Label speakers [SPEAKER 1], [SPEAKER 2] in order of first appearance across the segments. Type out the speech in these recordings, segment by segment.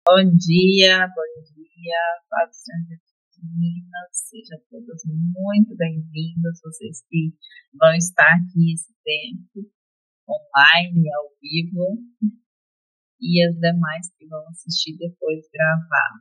[SPEAKER 1] Bom dia, Paz do Senhor Jesus, meninas, sejam todas muito bem-vindas, vocês que vão estar aqui esse tempo, online, ao vivo, e as demais que vão assistir depois gravar.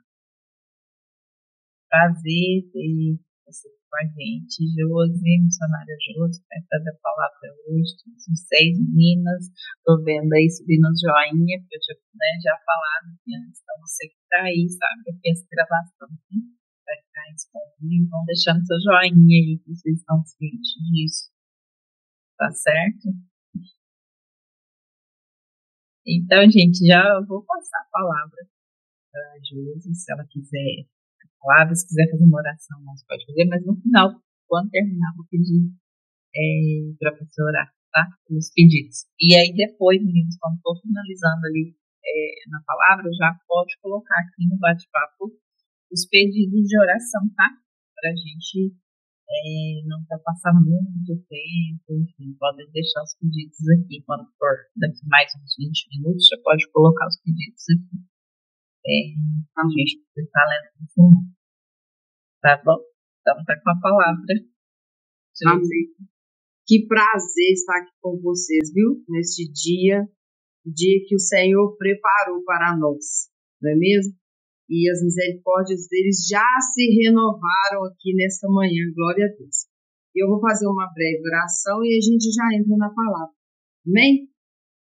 [SPEAKER 1] Prazer ter você com a gente, Josi, missionária Josi, vai trazer a palavra hoje, vocês meninas, tô vendo aí subindo os joinha, porque eu já falado que antes, então você que tá aí, sabe, que essa gravação vai ficar disponível, vão deixando seu joinha aí, que vocês estão cientes disso, tá certo? Então, gente, já vou passar a palavra para a Josi, se ela quiser palavra, se quiser fazer uma oração, nós pode fazer, mas no final, quando terminar, vou pedir para a pessoa orar, tá? Os pedidos. E aí depois, meninos, quando for finalizando ali na palavra, já pode colocar aqui no bate-papo os pedidos de oração, tá? Para a gente não passar muito tempo, enfim, podem deixar os pedidos aqui. Quando for daqui mais uns 20 minutos, já pode colocar os pedidos aqui. A gente está lendo no fundo. Tá bom? Então tá com a palavra.
[SPEAKER 2] Amém. Que prazer estar aqui com vocês, viu? Neste dia que o Senhor preparou para nós, não é mesmo? E as misericórdias deles já se renovaram aqui nesta manhã, glória a Deus. Eu vou fazer uma breve oração e a gente já entra na palavra. Amém?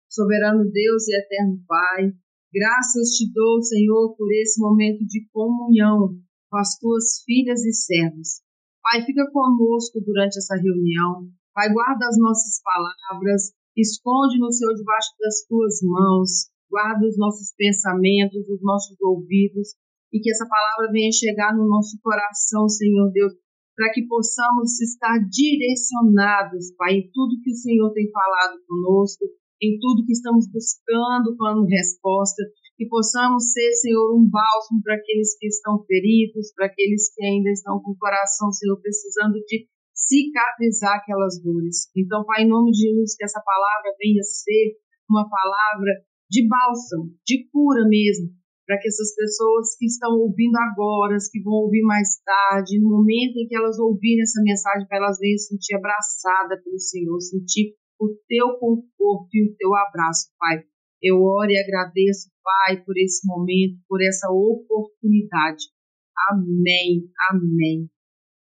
[SPEAKER 2] Soberano Deus e eterno Pai, graças te dou, Senhor, por esse momento de comunhão com as tuas filhas e servos. Pai, fica conosco durante essa reunião. Pai, guarda as nossas palavras, esconde-nos, Senhor, debaixo das tuas mãos, guarda os nossos pensamentos, os nossos ouvidos, e que essa palavra venha chegar no nosso coração, Senhor Deus, para que possamos estar direcionados, Pai, em tudo que o Senhor tem falado conosco, em tudo que estamos buscando como resposta, que possamos ser, Senhor, um bálsamo para aqueles que estão feridos, para aqueles que ainda estão com o coração, Senhor, precisando de cicatrizar aquelas dores. Então, Pai, em nome de Jesus, que essa palavra venha ser uma palavra de bálsamo, de cura mesmo, para que essas pessoas que estão ouvindo agora, as que vão ouvir mais tarde, no momento em que elas ouvirem essa mensagem, para elas venham se sentir abraçadas pelo Senhor, sentir o teu conforto e o teu abraço, Pai. Eu oro e agradeço, Pai, por esse momento, por essa oportunidade. Amém, amém.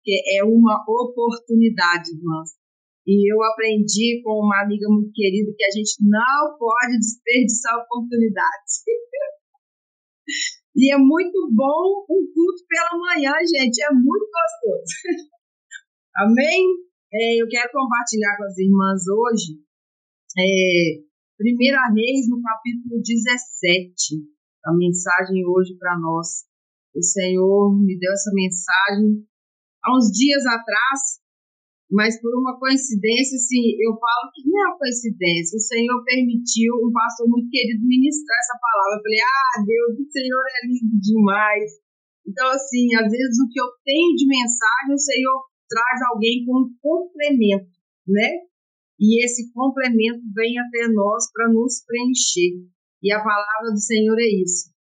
[SPEAKER 2] Que é uma oportunidade, irmãs. E eu aprendi com uma amiga muito querida que a gente não pode desperdiçar oportunidades. E é muito bom um culto pela manhã, gente. É muito gostoso. Amém? Eu quero compartilhar com as irmãs hoje 1 Reis, no capítulo 17. A mensagem hoje para nós. O Senhor me deu essa mensagem há uns dias atrás, mas por uma coincidência, assim, eu falo que não é uma coincidência. O Senhor permitiu um pastor muito querido ministrar essa palavra. Eu falei, Deus, o Senhor é lindo demais. Então, assim, às vezes o que eu tenho de mensagem, o Senhor traz alguém com um complemento, né? E esse complemento vem até nós para nos preencher. E a palavra do Senhor é isso.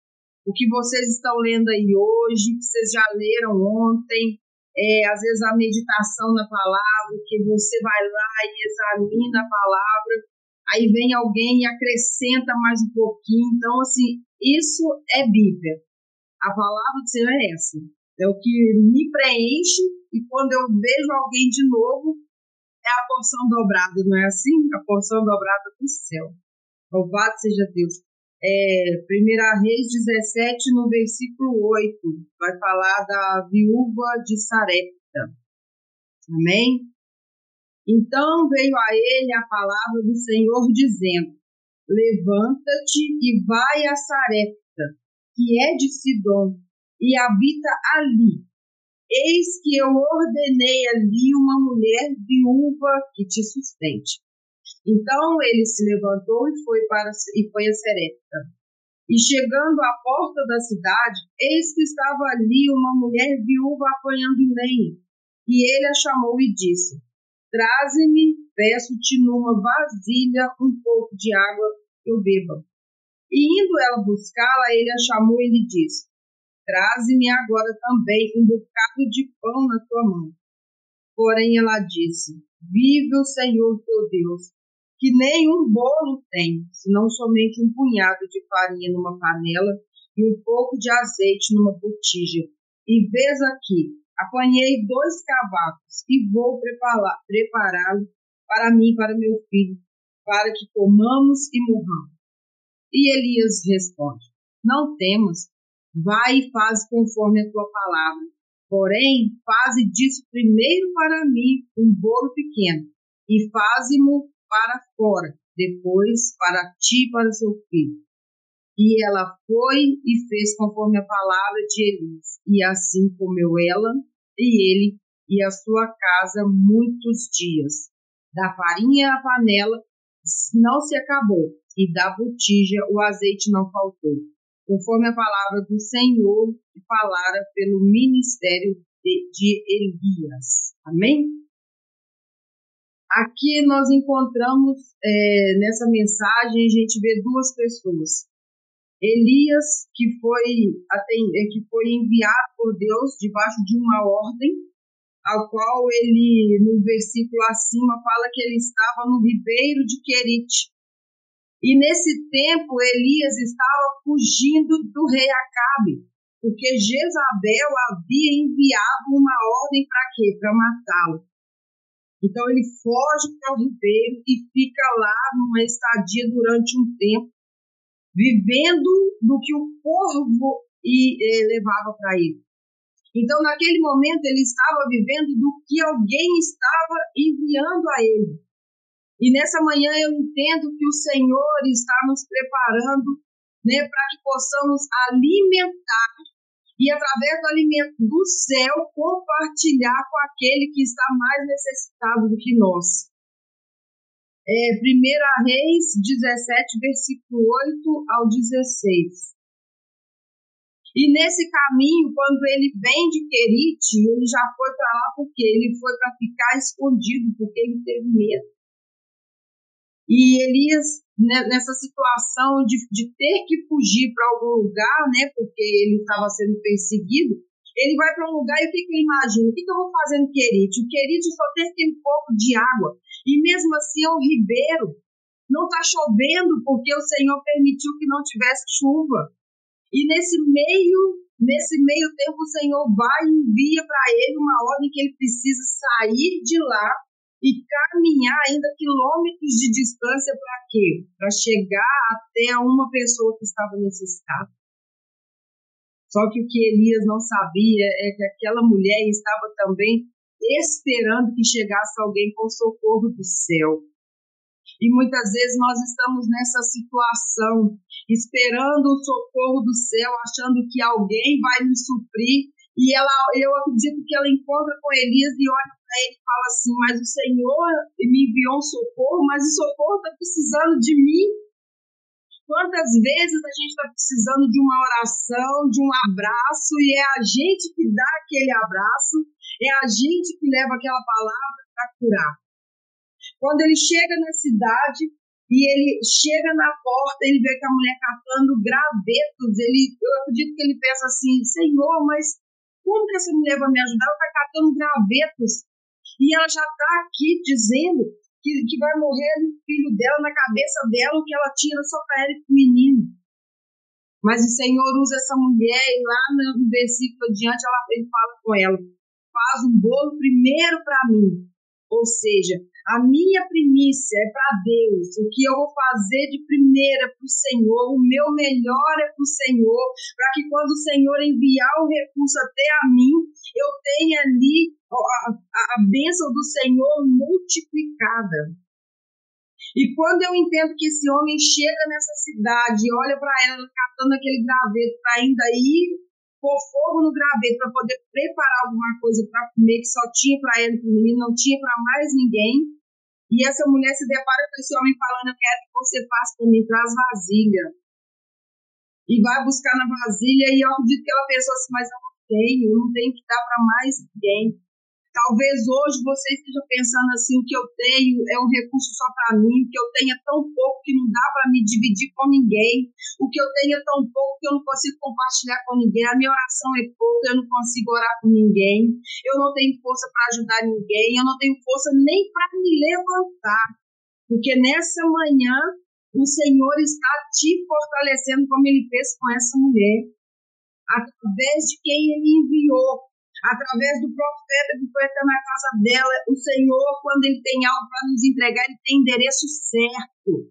[SPEAKER 2] O que vocês estão lendo aí hoje, que vocês já leram ontem, às vezes a meditação na palavra, que você vai lá e examina a palavra, aí vem alguém e acrescenta mais um pouquinho. Então, assim, isso é Bíblia. A palavra do Senhor é essa. É o que me preenche, e quando eu vejo alguém de novo, é a porção dobrada, não é assim? A porção dobrada do céu. Louvado seja Deus. 1 Reis 17, no versículo 8, vai falar da viúva de Sarepta. Amém? Então veio a ele a palavra do Senhor dizendo: levanta-te e vai a Sarepta, que é de Sidom, e habita ali. Eis que eu ordenei ali uma mulher viúva que te sustente. Então ele se levantou e foi a Sarepta. E chegando à porta da cidade, eis que estava ali uma mulher viúva apanhando lenha. E ele a chamou e disse: traze-me, peço-te numa vasilha um pouco de água que eu beba. E indo ela buscá-la, ele a chamou e lhe disse: traze-me agora também um bocado de pão na tua mão. Porém ela disse: vive o Senhor teu Deus, que nem um bolo tem, senão somente um punhado de farinha numa panela e um pouco de azeite numa botija. E vês aqui, apanhei 2 cavacos e vou prepará-lo para mim e para meu filho, para que comamos e morramos. E Elias responde: não temas, vai e faz conforme a tua palavra. Porém, faze disso primeiro para mim um bolo pequeno, e faze-mo para fora, depois para ti e para seu filho. E ela foi e fez conforme a palavra de Elias, e assim comeu ela e ele e a sua casa muitos dias. Da farinha à panela não se acabou, e da botija o azeite não faltou, conforme a palavra do Senhor que falara pelo ministério de Elias. Amém? Aqui nós encontramos, nessa mensagem, a gente vê 2 pessoas. Elias, que foi enviado por Deus debaixo de uma ordem, ao qual ele, no versículo acima, fala que ele estava no ribeiro de Querite. E nesse tempo, Elias estava fugindo do rei Acabe, porque Jezabel havia enviado uma ordem para quê? Para matá-lo. Então ele foge para o ribeiro e fica lá numa estadia durante um tempo, vivendo do que o povo levava para ele. Então, naquele momento, ele estava vivendo do que alguém estava enviando a ele. E nessa manhã eu entendo que o Senhor está nos preparando, né, para que possamos alimentar e, através do alimento do céu, compartilhar com aquele que está mais necessitado do que nós. 1 Reis 17, versículo 8 ao 16. E nesse caminho, quando ele vem de Querite, ele já foi para lá porque ele foi para ficar escondido, porque ele teve medo. E Elias, né, nessa situação de ter que fugir para algum lugar, né, porque ele estava sendo perseguido, ele vai para um lugar e o que ele imagina? O que eu vou fazer no Querite? O Querite só tem aquele pouco de água. E mesmo assim é um ribeiro. Não está chovendo porque o Senhor permitiu que não tivesse chuva. E nesse meio tempo, o Senhor vai e envia para ele uma ordem que ele precisa sair de lá e caminhar ainda quilômetros de distância para quê? Para chegar até uma pessoa que estava necessitada. Só que o que Elias não sabia é que aquela mulher estava também esperando que chegasse alguém com socorro do céu. E muitas vezes nós estamos nessa situação, esperando o socorro do céu, achando que alguém vai nos suprir. E eu acredito que ela encontra com Elias e olha para ele e fala assim: mas o Senhor me enviou um socorro, mas o socorro está precisando de mim. Quantas vezes a gente está precisando de uma oração, de um abraço, e é a gente que dá aquele abraço, é a gente que leva aquela palavra para curar. Quando ele chega na cidade e ele chega na porta, ele vê que a mulher catando gravetos. Eu acredito que ele pensa assim: Senhor, mas como que essa mulher vai me ajudar? Ela está catando gravetos. E ela já está aqui dizendo que vai morrer o filho dela, na cabeça dela, o que ela tinha só para ela e para o menino. Mas o Senhor usa essa mulher e lá no versículo adiante ele fala com ela: faz um bolo primeiro para mim. Ou seja, a minha primícia é para Deus. O que eu vou fazer de primeira para o Senhor, o meu melhor é para o Senhor, para que quando o Senhor enviar o recurso até a mim, eu tenha ali a bênção do Senhor multiplicada. E quando eu entendo que esse homem chega nessa cidade e olha para ela catando aquele graveto para ainda ir pôr fogo no graveto para poder preparar alguma coisa para comer, que só tinha para ele e para o menino, não tinha para mais ninguém. E essa mulher se depara com esse homem falando: eu quero que você faça para mim, traz vasilha. E vai buscar na vasilha, e eu acredito que ela pensou assim: mas eu não tenho que dar para mais ninguém. Talvez hoje você esteja pensando assim, o que eu tenho é um recurso só para mim, o que eu tenho é tão pouco que não dá para me dividir com ninguém, o que eu tenho é tão pouco que eu não consigo compartilhar com ninguém, a minha oração é pouca, eu não consigo orar com ninguém, eu não tenho força para ajudar ninguém, eu não tenho força nem para me levantar, porque nessa manhã o Senhor está te fortalecendo como Ele fez com essa mulher, através de quem Ele enviou, através do profeta que foi até na casa dela. O Senhor, quando Ele tem algo para nos entregar, Ele tem endereço certo.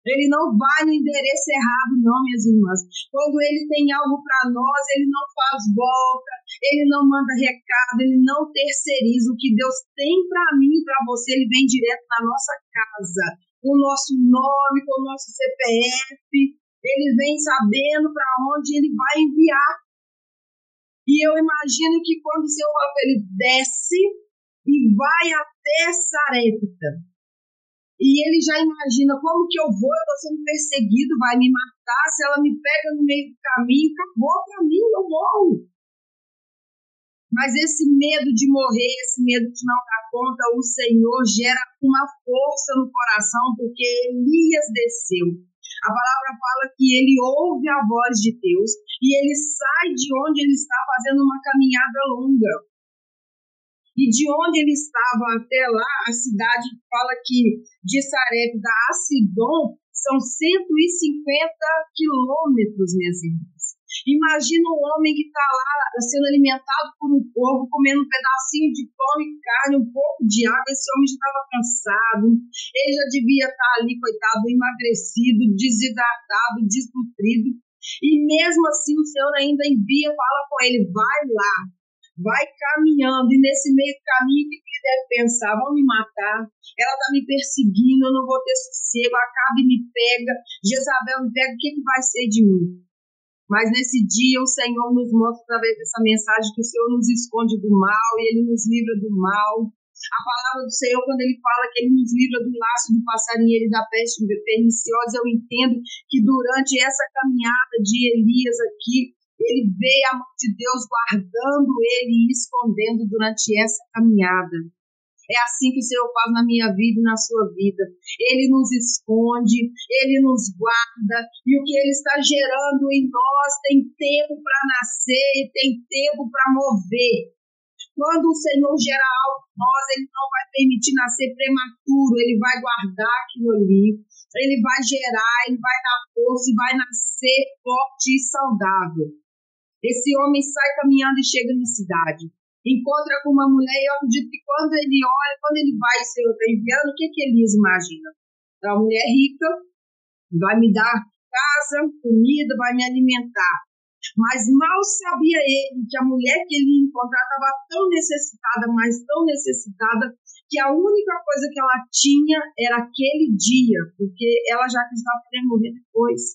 [SPEAKER 2] Ele não vai no endereço errado, não, minhas irmãs. Quando Ele tem algo para nós, Ele não faz volta, Ele não manda recado, Ele não terceiriza. O que Deus tem para mim e para você, Ele vem direto na nossa casa, com o nosso nome, com o nosso CPF. Ele vem sabendo para onde Ele vai enviar. E eu imagino que quando o Senhor fala para ele, desce e vai até Sarepta. E ele já imagina, como que eu vou? Eu estou sendo perseguido, vai me matar. Se ela me pega no meio do caminho, acabou para mim, eu morro. Mas esse medo de morrer, esse medo de não dar conta, o Senhor gera uma força no coração, porque Elias desceu. A palavra fala que ele ouve a voz de Deus e ele sai de onde ele está fazendo uma caminhada longa. E de onde ele estava até lá, a cidade fala que de Sarepta a Sidom são 150 quilômetros, minhas irmãs. Imagina um homem que está lá sendo alimentado por um porco, comendo um pedacinho de pão e carne, um pouco de água. Esse homem já estava cansado, ele já devia estar ali, coitado, emagrecido, desidratado, desnutrido. E mesmo assim o Senhor ainda envia, fala com ele, vai lá, vai caminhando. E nesse meio do caminho, o que ele deve pensar? Vão me matar, ela está me perseguindo, eu não vou ter sossego, acaba e me pega, Jezabel me pega, o que vai ser de mim? Mas nesse dia o Senhor nos mostra através dessa mensagem que o Senhor nos esconde do mal e Ele nos livra do mal. A palavra do Senhor, quando Ele fala que Ele nos livra do laço do passarinheiro e da peste perniciosa, eu entendo que durante essa caminhada de Elias aqui, ele vê a mão de Deus guardando ele e escondendo durante essa caminhada. É assim que o Senhor faz na minha vida e na sua vida. Ele nos esconde, Ele nos guarda, e o que Ele está gerando em nós tem tempo para nascer e tem tempo para mover. Quando o Senhor gera algo em nós, Ele não vai permitir nascer prematuro, Ele vai guardar aquilo ali, Ele vai gerar, Ele vai dar força e vai nascer forte e saudável. Esse homem sai caminhando e chega na cidade. Encontra com uma mulher e eu acredito que quando ele olha, quando ele vai, o Senhor está enviando, o que Elias imagina? É uma mulher rica, vai me dar casa, comida, vai me alimentar. Mas mal sabia ele que a mulher que ele ia encontrar estava tão necessitada, mas tão necessitada, que a única coisa que ela tinha era aquele dia, porque ela já acreditava que ia morrer depois.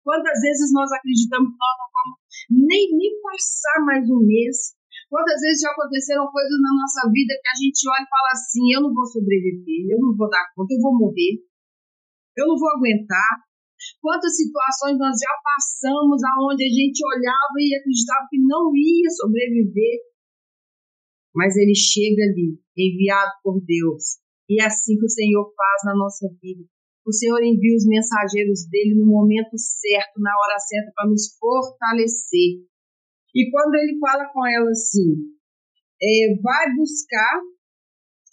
[SPEAKER 2] Quantas vezes nós acreditamos que nós não vamos nem passar mais um mês? Quantas vezes já aconteceram coisas na nossa vida que a gente olha e fala assim, eu não vou sobreviver, eu não vou dar conta, eu vou morrer, eu não vou aguentar. Quantas situações nós já passamos aonde a gente olhava e acreditava que não ia sobreviver, mas ele chega ali, enviado por Deus, e é assim que o Senhor faz na nossa vida. O Senhor envia os mensageiros dele no momento certo, na hora certa, para nos fortalecer. E quando ele fala com ela assim, vai buscar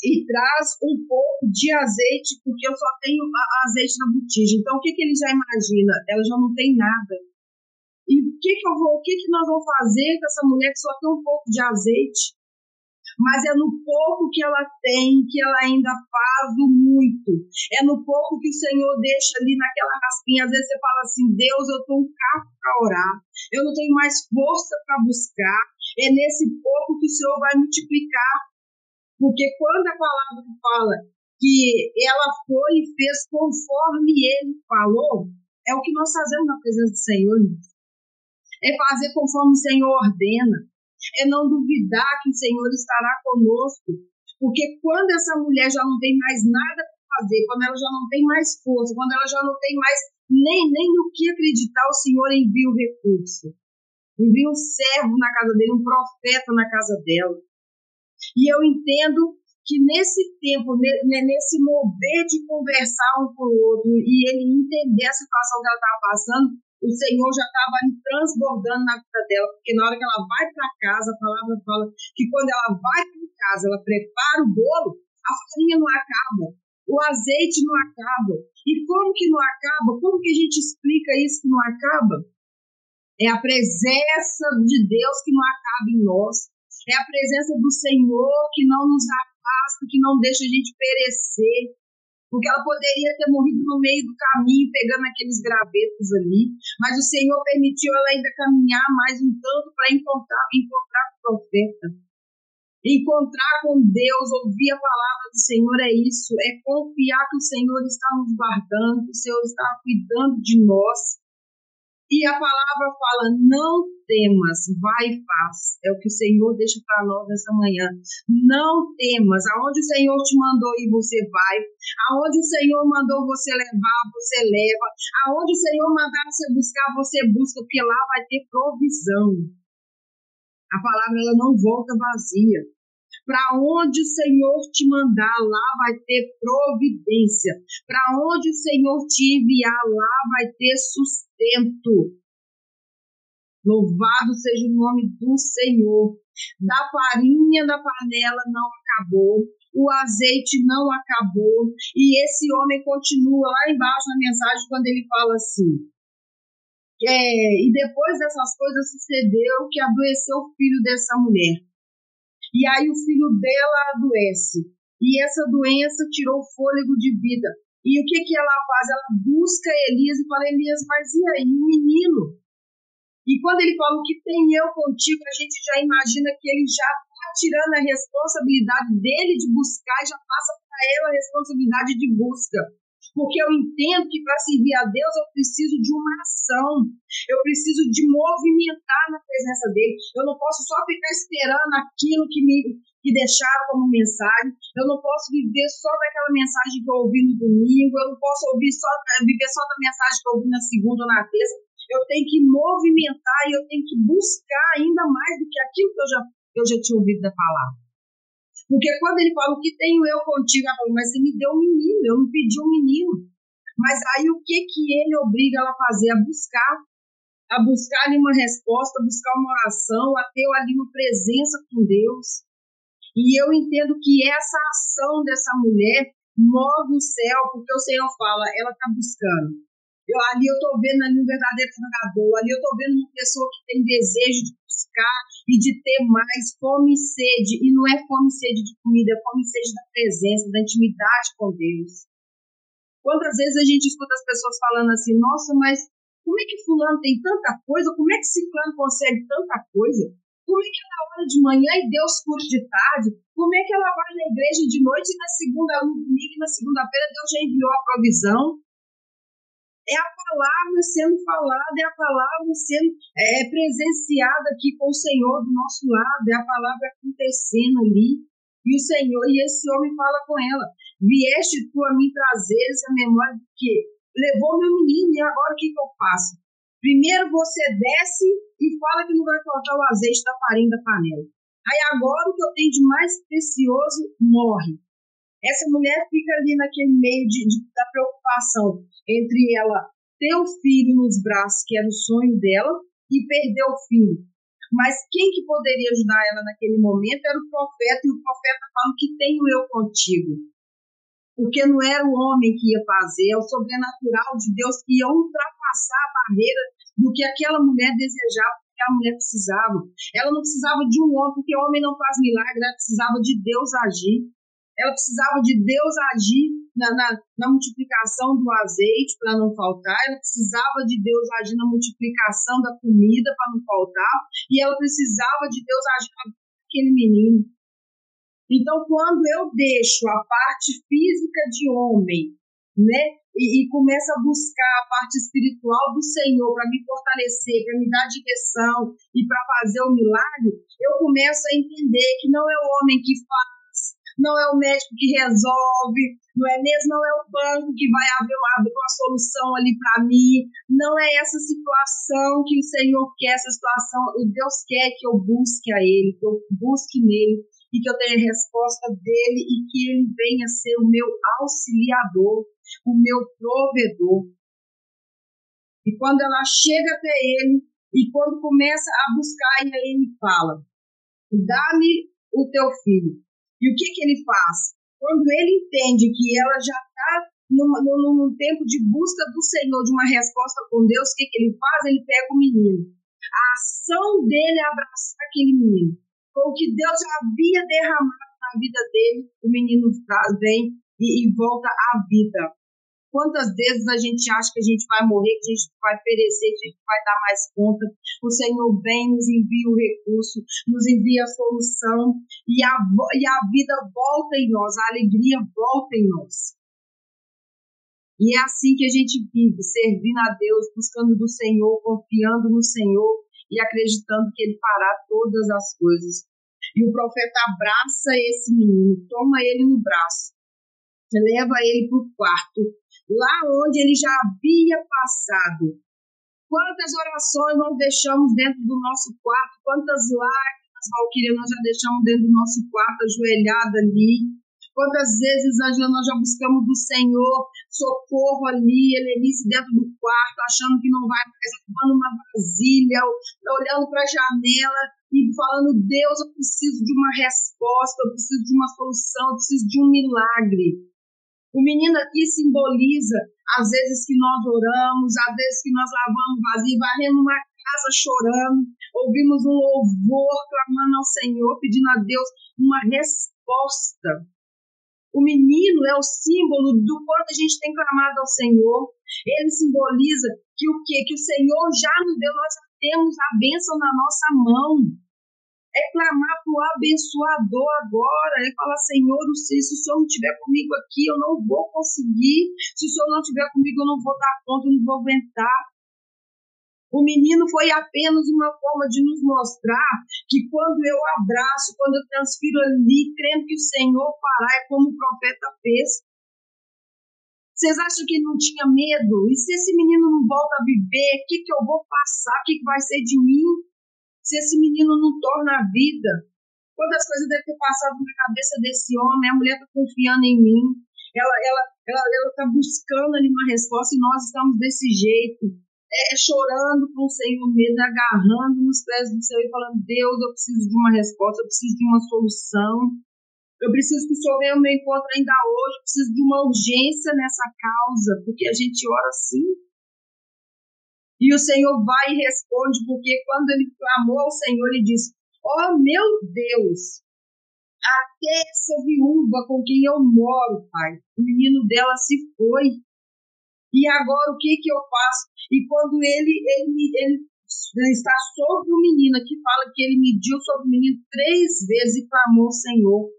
[SPEAKER 2] e traz um pouco de azeite, porque eu só tenho azeite na botija. Então, o que ele já imagina? Ela já não tem nada. E o que nós vamos fazer com essa mulher que só tem um pouco de azeite? Mas é no pouco que ela tem que ela ainda faz o muito. É no pouco que o Senhor deixa ali naquela raspinha. Às vezes você fala assim, Deus, eu estou um caco para orar. Eu não tenho mais força para buscar. É nesse pouco que o Senhor vai multiplicar. Porque quando a palavra fala que ela foi e fez conforme Ele falou, é o que nós fazemos na presença do Senhor. É fazer conforme o Senhor ordena. É não duvidar que o Senhor estará conosco, porque quando essa mulher já não tem mais nada para fazer, quando ela já não tem mais força, quando ela já não tem mais nem no que acreditar, o Senhor envia o recurso, envia um servo na casa dele, um profeta na casa dela. E eu entendo que nesse tempo, nesse mover de conversar um com o outro e ele entender a situação que ela estava passando, o Senhor já estava ali transbordando na vida dela, porque na hora que ela vai para casa, a palavra fala que quando ela vai para casa, ela prepara o bolo, a farinha não acaba, o azeite não acaba. E como que não acaba? Como que a gente explica isso que não acaba? É a presença de Deus que não acaba em nós. É a presença do Senhor que não nos afasta, que não deixa a gente perecer. Porque ela poderia ter morrido no meio do caminho, pegando aqueles gravetos ali. Mas o Senhor permitiu ela ainda caminhar mais um tanto para encontrar o profeta. Encontrar com Deus, ouvir a palavra do Senhor é isso. É confiar que o Senhor está nos guardando, que o Senhor está cuidando de nós. E a palavra fala, não temas, vai e faz. É o que o Senhor deixa para nós nessa manhã. Não temas, aonde o Senhor te mandou ir, você vai. Aonde o Senhor mandou você levar, você leva. Aonde o Senhor mandar você buscar, você busca, porque lá vai ter provisão. A palavra ela não volta vazia. Para onde o Senhor te mandar, lá vai ter providência. Para onde o Senhor te enviar, lá vai ter sustento. Louvado seja o nome do Senhor. Da farinha da panela não acabou, o azeite não acabou, e esse homem continua lá embaixo na mensagem quando ele fala assim, e depois dessas coisas sucedeu que adoeceu o filho dessa mulher. E aí o filho dela adoece. E essa doença tirou o fôlego de vida. E o que ela faz? Ela busca Elias e fala, Elias, mas e aí, o menino? E quando ele fala, o que tem eu contigo, a gente já imagina que ele já está tirando a responsabilidade dele de buscar e já passa para ela a responsabilidade de busca. Porque eu entendo que para servir a Deus eu preciso de uma ação, eu preciso de movimentar na presença dele. Eu não posso só ficar esperando aquilo que deixaram como mensagem, eu não posso viver só daquela mensagem que eu ouvi no domingo, eu não posso viver só da mensagem que eu ouvi na segunda ou na terça. Eu tenho que movimentar e eu tenho que buscar ainda mais do que aquilo que eu já tinha ouvido da palavra. Porque quando ele fala, o que tenho eu contigo? Ela fala, mas você me deu um menino, eu não pedi um menino. Mas aí o que ele obriga ela a fazer? A buscar ali uma resposta, a buscar uma oração, a ter ali uma presença com Deus. E eu entendo que essa ação dessa mulher move o céu, porque o Senhor fala, ela está buscando. Ali eu estou vendo ali um verdadeiro nadador, ali eu estou vendo uma pessoa que tem desejo de buscar e de ter mais fome e sede, e não é fome e sede de comida, é fome e sede da presença, da intimidade com Deus. Quantas vezes a gente escuta as pessoas falando assim, nossa, mas como é que fulano tem tanta coisa, como é que ciclano consegue tanta coisa? Como é que ela ora de manhã e Deus curte de tarde? Como é que ela vai na igreja de noite e no domingo e na segunda-feira Deus já enviou a provisão? É a palavra sendo falada, é a palavra sendo presenciada aqui com o Senhor do nosso lado, é a palavra acontecendo ali. E o Senhor, e esse homem fala com ela, vieste tu a mim trazeres a memória de que levou meu menino, e agora o que eu faço? Primeiro você desce e fala que não vai faltar o azeite da farinha da panela. Aí agora o que eu tenho de mais precioso morre. Essa mulher fica ali naquele meio da preocupação entre ela ter o filho nos braços, que era o sonho dela, e perder o filho. Mas quem que poderia ajudar ela naquele momento era o profeta, e o profeta fala, o que tenho eu contigo? Porque não era o homem que ia fazer, é o sobrenatural de Deus que ia ultrapassar a barreira do que aquela mulher desejava, que a mulher precisava. Ela não precisava de um homem, porque o homem não faz milagre, ela precisava de Deus agir. Ela precisava de Deus agir na multiplicação do azeite para não faltar, ela precisava de Deus agir na multiplicação da comida para não faltar, e ela precisava de Deus agir naquele menino. Então, quando eu deixo a parte física de homem, né, e começo a buscar a parte espiritual do Senhor para me fortalecer, para me dar direção e para fazer o milagre, eu começo a entender que não é o homem que faz, não é o médico que resolve, não é o banco que vai abrir uma solução ali para mim, não é essa situação que o Senhor quer, essa situação, o Deus quer que eu busque a Ele, que eu busque nele, e que eu tenha a resposta dele e que ele venha ser o meu auxiliador, o meu provedor. E quando ela chega até ele, e quando começa a buscar, e aí ele fala, dá-me o teu filho. E o que ele faz? Quando ele entende que ela já está num tempo de busca do Senhor, de uma resposta com Deus, o que ele faz? Ele pega o menino. A ação dele é abraçar aquele menino. Foi o que Deus já havia derramado na vida dele, o menino vem e volta à vida. Quantas vezes a gente acha que a gente vai morrer, que a gente vai perecer, que a gente vai dar mais conta? O Senhor vem, nos envia o recurso, nos envia a solução e a vida volta em nós, a alegria volta em nós. E é assim que a gente vive, servindo a Deus, buscando do Senhor, confiando no Senhor e acreditando que Ele fará todas as coisas. E o profeta abraça esse menino, toma ele no braço, leva ele para o quarto, lá onde ele já havia passado. Quantas orações nós deixamos dentro do nosso quarto, quantas lágrimas, Valquíria, nós já deixamos dentro do nosso quarto, ajoelhada ali. Quantas vezes, Angela, nós já buscamos do Senhor socorro ali, Helenice dentro do quarto, achando que não vai mais, arrumando uma vasilha, olhando para a janela e falando, Deus, eu preciso de uma resposta, eu preciso de uma solução, eu preciso de um milagre. O menino aqui simboliza, às vezes que nós oramos, às vezes que nós lavamos vasilha, varrendo uma casa chorando, ouvimos um louvor, clamando ao Senhor, pedindo a Deus uma resposta. O menino é o símbolo do quanto a gente tem clamado ao Senhor. Ele simboliza que o quê? Que o Senhor já nos deu, nós já temos a bênção na nossa mão. É clamar para o abençoador agora, é falar, Senhor, se o Senhor não estiver comigo aqui, eu não vou conseguir. Se o Senhor não estiver comigo, eu não vou dar conta, eu não vou aguentar. O menino foi apenas uma forma de nos mostrar que quando eu abraço, quando eu transfiro ali, crendo que o Senhor fará, é como o profeta fez. Vocês acham que ele não tinha medo? E se esse menino não volta a viver, o que eu vou passar? O que vai ser de mim? Se esse menino não torna a vida? Quantas coisas devem ter passado na cabeça desse homem? A mulher está confiando em mim. Ela está buscando ali uma resposta e nós estamos desse jeito. Chorando com o Senhor mesmo, agarrando nos pés do Senhor e falando, Deus, eu preciso de uma resposta, eu preciso de uma solução. Eu preciso que o Senhor venha ao meu encontro ainda hoje. Eu preciso de uma urgência nessa causa, porque a gente ora assim. E o Senhor vai e responde, porque quando ele clamou ao Senhor, ele disse, meu Deus, até essa viúva com quem eu moro, Pai, o menino dela se foi. E agora o que eu faço? E quando ele está sobre o menino, aqui fala que ele mediu sobre o menino 3 vezes e clamou ao Senhor.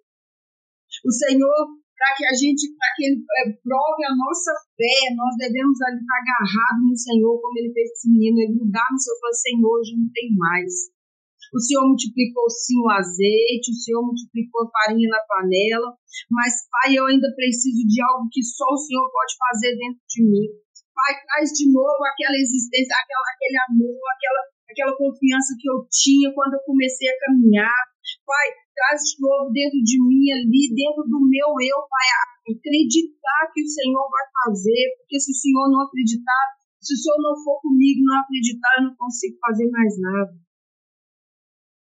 [SPEAKER 2] O Senhor, para que ele prove a nossa fé, nós devemos ali estar agarrados no Senhor, como ele fez esse menino, ele mudar no Senhor e falar, Senhor, hoje não tem mais. O Senhor multiplicou sim o azeite, o Senhor multiplicou a farinha na panela, mas, Pai, eu ainda preciso de algo que só o Senhor pode fazer dentro de mim. Pai, traz de novo aquela existência, aquele amor, aquela confiança que eu tinha quando eu comecei a caminhar. Pai, traz de novo dentro de mim ali, dentro do meu eu, Pai, acreditar que o Senhor vai fazer, porque se o Senhor não acreditar, se o Senhor não for comigo, não acreditar, eu não consigo fazer mais nada.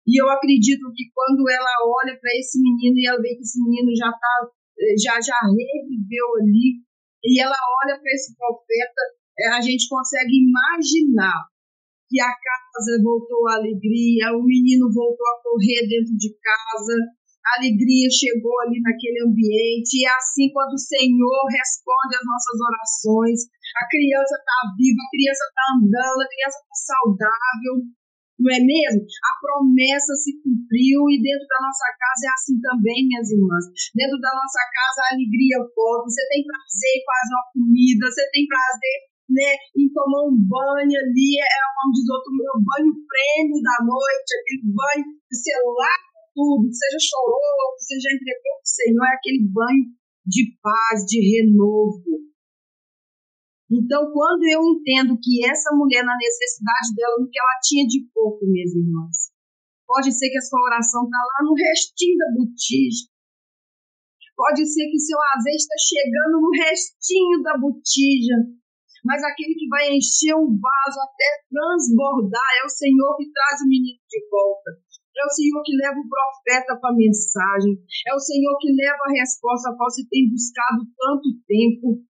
[SPEAKER 2] E eu acredito que quando ela olha para esse menino e ela vê que esse menino já reviveu ali, e ela olha para esse profeta, a gente consegue imaginar que a casa voltou à alegria, o menino voltou a correr dentro de casa, a alegria chegou ali naquele ambiente, e é assim quando o Senhor responde às nossas orações, a criança está viva, a criança está andando, a criança está saudável, não é mesmo? A promessa se cumpriu e dentro da nossa casa é assim também, minhas irmãs. Dentro da nossa casa a alegria volta. Você tem prazer em fazer uma comida, você tem prazer, né, em tomar um banho ali, como diz outro, meu banho prêmio da noite, aquele banho que você lava tudo, que você já chorou, que você já entregou para o Senhor, é aquele banho de paz, de renovo. Então, quando eu entendo que essa mulher, na necessidade dela, no que ela tinha de pouco, minhas irmãs, Pode ser que a sua oração está lá no restinho da botija. Pode ser que seu azeite está chegando no restinho da botija. Mas aquele que vai encher o vaso até transbordar é o Senhor que traz o menino de volta. É o Senhor que leva o profeta para a mensagem. É o Senhor que leva a resposta a qual você tem buscado tanto tempo.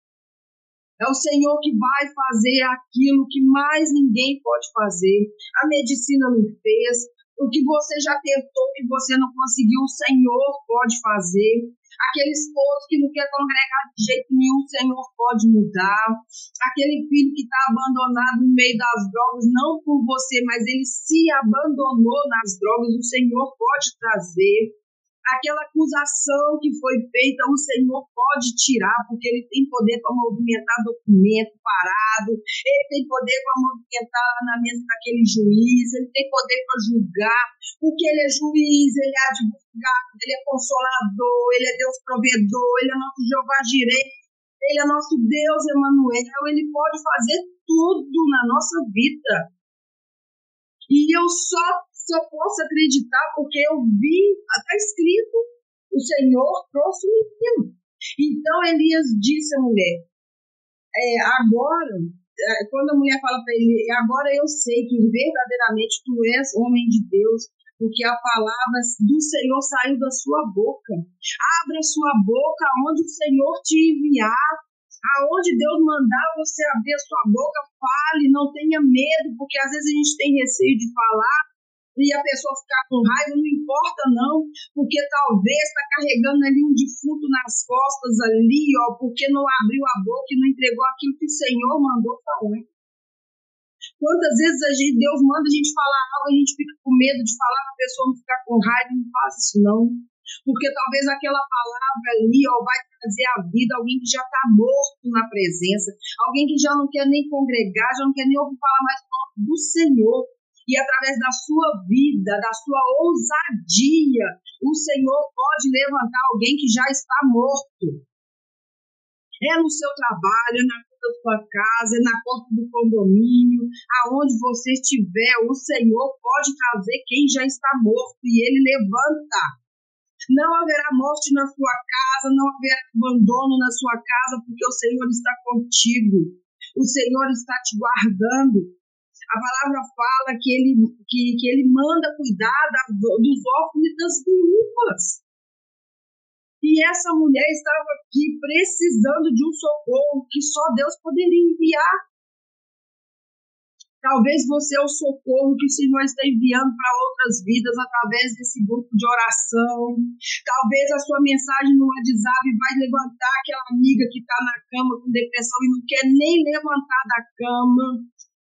[SPEAKER 2] É o Senhor que vai fazer aquilo que mais ninguém pode fazer. A medicina não fez. O que você já tentou, que você não conseguiu, o Senhor pode fazer. Aquele esposo que não quer congregar de jeito nenhum, o Senhor pode mudar. Aquele filho que está abandonado no meio das drogas, não por você, mas ele se abandonou nas drogas, o Senhor pode trazer. Aquela acusação que foi feita, o Senhor pode tirar, porque Ele tem poder para movimentar documento parado, Ele tem poder para movimentar na mesa daquele juiz, Ele tem poder para julgar, porque Ele é juiz, Ele é advogado, Ele é consolador, Ele é Deus provedor, Ele é nosso Jeová Jireh, Ele é nosso Deus Emanuel, Ele pode fazer tudo na nossa vida. E eu só posso acreditar porque eu vi, está escrito, o Senhor trouxe o menino. Então Elias disse à mulher, agora, quando a mulher fala para ele, agora eu sei que verdadeiramente tu és homem de Deus, porque a palavra do Senhor saiu da sua boca. Abra sua boca onde o Senhor te enviar. Aonde Deus mandar você abrir a sua boca, fale, não tenha medo, porque às vezes a gente tem receio de falar e a pessoa ficar com raiva, não importa não, porque talvez está carregando ali um defunto nas costas ali, porque não abriu a boca e não entregou aquilo que o Senhor mandou falar. Quantas vezes Deus manda a gente falar algo, a gente fica com medo de falar para a pessoa não ficar com raiva, não faça isso não. Porque talvez aquela palavra ali vai trazer a vida alguém que já está morto na presença, alguém que já não quer nem congregar, já não quer nem ouvir falar mais do Senhor. E através da sua vida, da sua ousadia, o Senhor pode levantar alguém que já está morto. É no seu trabalho, é na porta da sua casa, é na porta do condomínio, aonde você estiver, o Senhor pode trazer quem já está morto e Ele levanta. Não haverá morte na sua casa, não haverá abandono na sua casa, porque o Senhor está contigo. O Senhor está te guardando. A palavra fala que ele manda cuidar dos órfãos e das viúvas. E essa mulher estava aqui precisando de um socorro que só Deus poderia enviar. Talvez você é o socorro que o Senhor está enviando para outras vidas através desse grupo de oração. Talvez a sua mensagem no WhatsApp vai levantar aquela amiga que está na cama com depressão e não quer nem levantar da cama.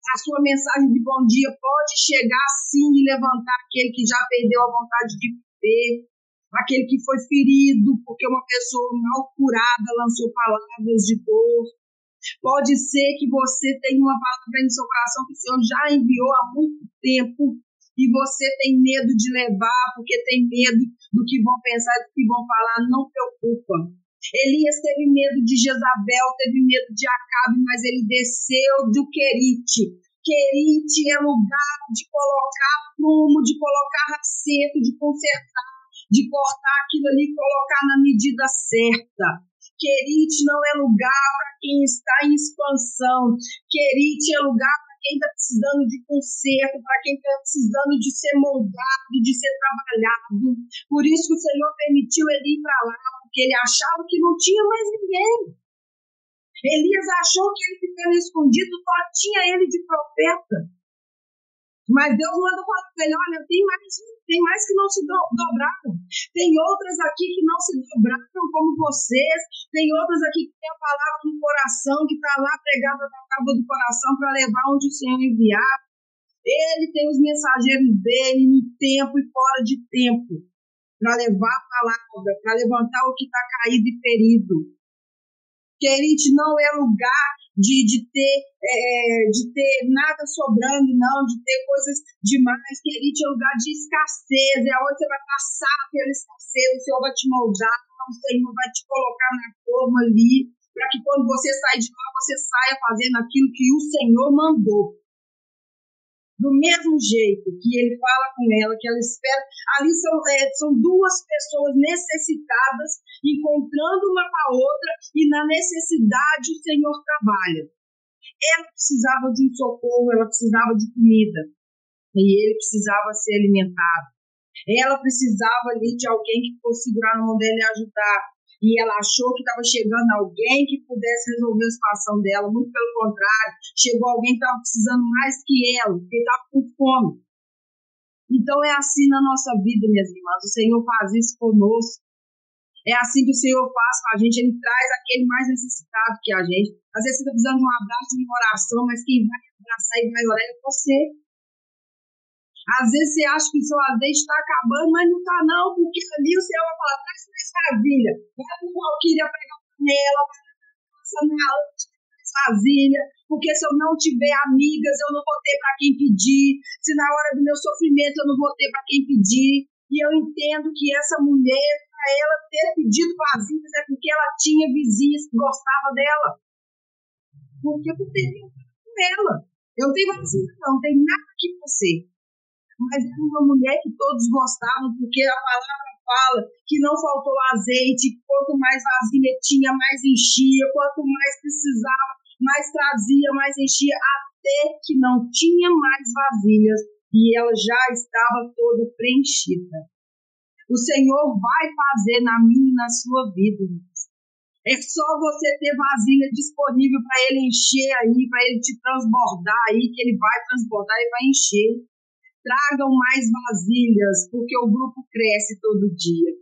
[SPEAKER 2] A sua mensagem de bom dia pode chegar sim e levantar aquele que já perdeu a vontade de viver, aquele que foi ferido porque uma pessoa mal curada lançou palavras de dor. Pode ser que você tenha uma palavra no seu coração que o Senhor já enviou há muito tempo e você tem medo de levar porque tem medo do que vão pensar, do que vão falar. Não preocupa. Elias teve medo de Jezabel, teve medo de Acabe, mas ele desceu do Querite. Querite é lugar de colocar prumo, de colocar acerto, de consertar, de cortar aquilo ali e colocar na medida certa. Querite não é lugar para quem está em expansão. Querite é lugar para quem está precisando de conserto, para quem está precisando de ser moldado, de ser trabalhado. Por isso que o Senhor permitiu ele ir para lá, porque ele achava que não tinha mais ninguém. Elias achou que ele ficando escondido só tinha ele de profeta. Mas Deus manda falar para ele, olha, tem mais que não se dobraram. Tem outras aqui que não se dobraram como vocês. Tem outras aqui que tem a palavra no coração, que está lá pregada na tábua do coração para levar onde o Senhor enviar. Ele tem os mensageiros dele no tempo e fora de tempo para levar a palavra, para levantar o que está caído e ferido. Querite não é lugar de ter nada sobrando, não, de ter coisas demais. Querite é lugar de escassez, é onde você vai passar pela escassez, o Senhor vai te moldar, o Senhor vai te colocar na forma ali, para que quando você sair de lá, você saia fazendo aquilo que o Senhor mandou. Do mesmo jeito que ele fala com ela, que ela espera, ali são duas pessoas necessitadas, encontrando uma com a outra, e na necessidade o Senhor trabalha. Ela precisava de um socorro, ela precisava de comida, e ele precisava ser alimentado. Ela precisava ali de alguém que fosse segurar na mão dela e ajudar. E ela achou que estava chegando alguém que pudesse resolver a situação dela. Muito pelo contrário, chegou alguém que estava precisando mais que ela, porque estava com fome. Então é assim na nossa vida, minhas irmãs. O Senhor faz isso conosco. É assim que o Senhor faz com a gente. Ele traz aquele mais necessitado que a gente. Às vezes você está precisando de um abraço, de uma oração, mas quem vai abraçar e vai orar é você. Às vezes você acha que o seu azeite está acabando, mas não está não, porque ali o Senhor vai falar, traz mais vasilha. Vai no qualquer pegar a panela, vai na vasilha, porque se eu não tiver amigas, eu não vou ter para quem pedir. Se na hora do meu sofrimento eu não vou ter para quem pedir. E eu entendo que essa mulher, para ela ter pedido vasilhas, é porque ela tinha vizinhas que gostavam dela. Porque eu tenho com ela. Eu não tenho vasilha, não tem nada que você. Mas era uma mulher que todos gostavam, porque a palavra fala que não faltou azeite, quanto mais vasilha tinha, mais enchia, quanto mais precisava, mais trazia, mais enchia, até que não tinha mais vasilhas e ela já estava toda preenchida. O Senhor vai fazer na minha e na sua vida. É só você ter vasilha disponível para ele encher aí, para ele te transbordar aí, que ele vai transbordar e vai encher. Tragam mais vasilhas, porque o grupo cresce todo dia.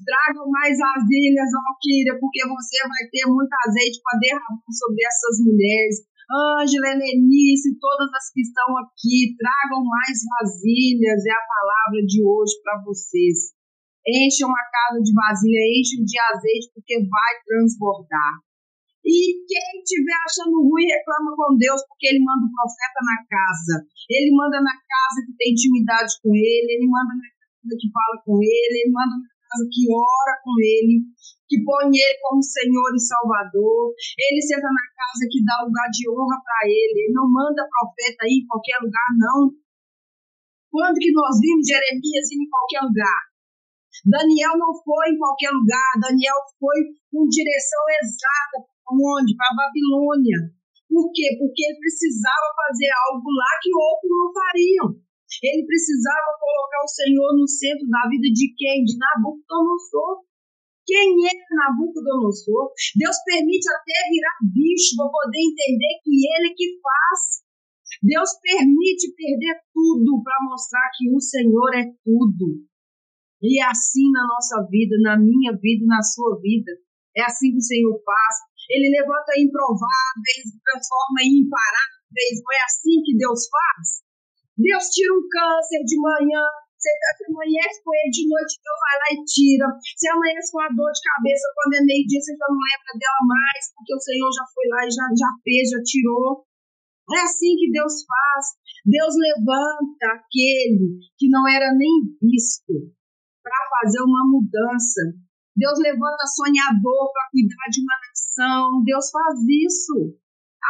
[SPEAKER 2] Tragam mais vasilhas, Valquíria, porque você vai ter muito azeite para derramar sobre essas mulheres. Ângela, Helenice, todas as que estão aqui, tragam mais vasilhas, é a palavra de hoje para vocês. Enchem a casa de vasilha, enchem de azeite, porque vai transbordar. E quem estiver achando ruim, reclama com Deus, porque ele manda o profeta na casa. Ele manda na casa que tem intimidade com ele manda na casa que fala com ele manda na casa que ora com ele, que põe ele como Senhor e Salvador. Ele senta na casa que dá lugar de honra para ele. Ele não manda profeta aí em qualquer lugar, não. Quando que nós vimos Jeremias ir em qualquer lugar? Daniel não foi em qualquer lugar. Daniel foi com direção exata. Onde? Para a Babilônia. Por quê? Porque ele precisava fazer algo lá que outros não fariam. Ele precisava colocar o Senhor no centro da vida de quem? De Nabucodonosor. Quem é Nabucodonosor? Deus permite até virar bicho para poder entender que ele que faz. Deus permite perder tudo para mostrar que o Senhor é tudo. E é assim na nossa vida, na minha vida, na sua vida. É assim que o Senhor faz. Ele levanta improváveis, transforma em imparáveis. Não é assim que Deus faz? Deus tira um câncer de manhã, você amanhece com ele de noite, Deus vai lá e tira. Você amanhece com a dor de cabeça, quando é meio-dia, você já não lembra dela mais, porque o Senhor já foi lá e já fez, já tirou. É assim que Deus faz. Deus levanta aquele que não era nem visto para fazer uma mudança. Deus levanta sonhador para cuidar de uma nação. Deus faz isso.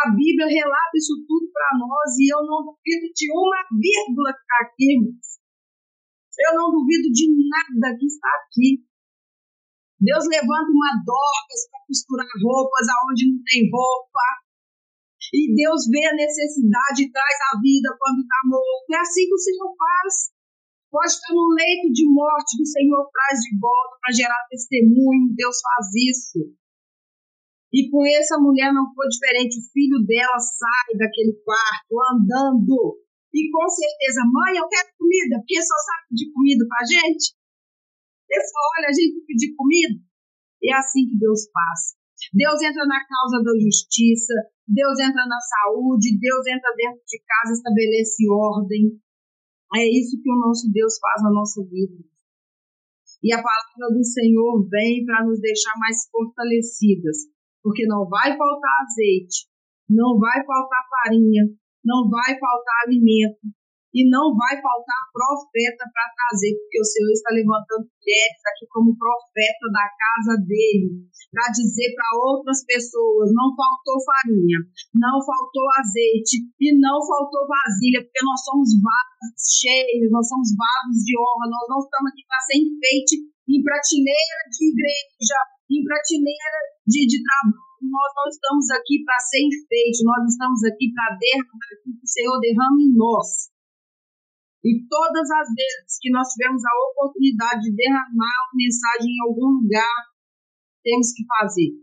[SPEAKER 2] A Bíblia relata isso tudo para nós e eu não duvido de uma vírgula que está aqui. Eu não duvido de nada que está aqui. Deus levanta uma Dorcas para costurar roupas aonde não tem roupa. E Deus vê a necessidade e traz a vida quando está morto. É assim que o Senhor faz. Pode estar no leito de morte que o Senhor traz de volta para gerar testemunho. Deus faz isso. E com essa mulher não foi diferente. O filho dela sai daquele quarto andando. E com certeza, mãe, eu quero comida, porque só sabe pedir comida para a gente. Ele só olha a gente pedir comida. É assim que Deus faz. Deus entra na causa da justiça, Deus entra na saúde, Deus entra dentro de casa, estabelece ordem. É isso que o nosso Deus faz na nossa vida. E a palavra do Senhor vem para nos deixar mais fortalecidas, porque não vai faltar azeite, não vai faltar farinha, não vai faltar alimento. E não vai faltar profeta para trazer, porque o Senhor está levantando mulheres aqui como profeta da casa dele, para dizer para outras pessoas: não faltou farinha, não faltou azeite e não faltou vasilha, porque nós somos vasos cheios, nós somos vasos de honra, nós não estamos aqui para ser enfeite em prateleira de igreja, em prateleira de trabalho. Nós não estamos aqui para ser enfeite, nós estamos aqui para derramar aquilo que o Senhor derrama em nós. E todas as vezes que nós tivermos a oportunidade de derramar uma mensagem em algum lugar, temos que fazer,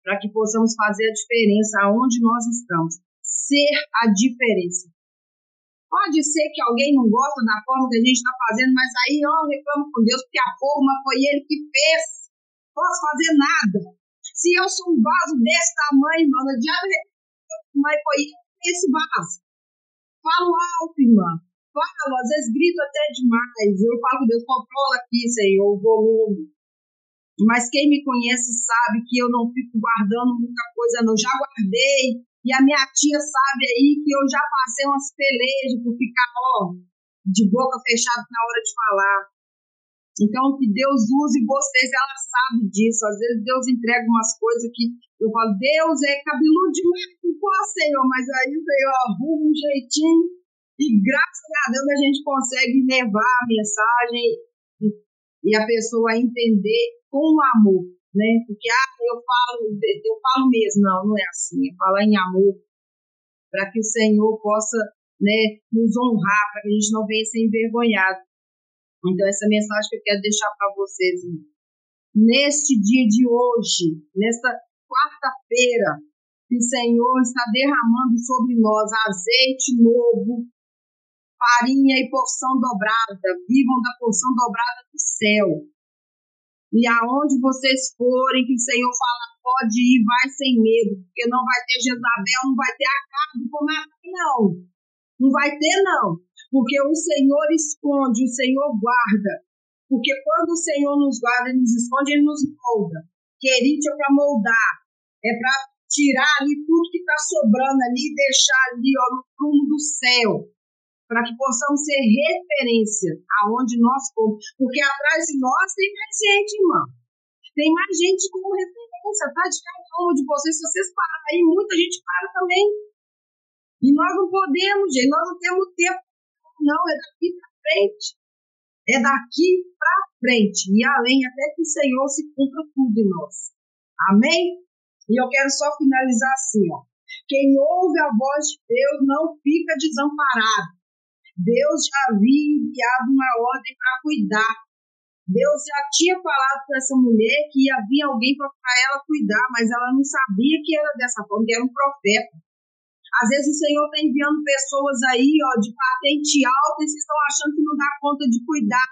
[SPEAKER 2] para que possamos fazer a diferença aonde nós estamos. Ser a diferença. Pode ser que alguém não gosta da forma que a gente está fazendo, mas aí eu reclamo com Deus, porque a forma foi Ele que fez. Não posso fazer nada. Se eu sou um vaso desse tamanho, não adianta, mas foi esse vaso. Falo alto, irmã. Falo, às vezes grito até demais. Eu falo com Deus, controla aqui, Senhor, o volume. Mas quem me conhece sabe que eu não fico guardando muita coisa, não. Já guardei. E a minha tia sabe aí que eu já passei umas pelejas por ficar, de boca fechada na hora de falar. Então, que Deus use vocês, ela sabe disso. Às vezes Deus entrega umas coisas que eu falo: Deus é cabeludo demais, não posso, Senhor. Mas aí o Senhor arruma um jeitinho. E graças a Deus a gente consegue levar a mensagem e a pessoa entender com amor, né? Porque eu falo mesmo, não é assim, é falar em amor, para que o Senhor possa, né, nos honrar, para que a gente não venha ser envergonhado. Então essa mensagem que eu quero deixar para vocês, neste dia de hoje, nesta quarta-feira, que o Senhor está derramando sobre nós azeite novo, farinha e porção dobrada, vivam da porção dobrada do céu. E aonde vocês forem, que o Senhor fala: pode ir, vai sem medo, porque não vai ter Jezabel, não vai ter Acabe com nada, não. Não vai ter, não. Porque o Senhor esconde, o Senhor guarda. Porque quando o Senhor nos guarda, Ele nos esconde, Ele nos molda. Querite é para moldar, é para tirar ali tudo que está sobrando ali e deixar ali no prumo do céu, para que possamos ser referência aonde nós formos. Porque atrás de nós tem mais gente, irmão. Tem mais gente como referência. Atrás de cada um de vocês, se vocês param aí, muita gente para também. E nós não podemos, gente, nós não temos tempo, não. É daqui para frente. É daqui para frente. E além, até que o Senhor se cumpra tudo em nós. Amém? E eu quero só finalizar assim, Quem ouve a voz de Deus não fica desamparado. Deus já havia enviado uma ordem para cuidar. Deus já tinha falado para essa mulher que ia vir alguém para ela cuidar, mas ela não sabia que era dessa forma, que era um profeta. Às vezes o Senhor está enviando pessoas aí, de patente alta, e vocês estão achando que não dá conta de cuidar.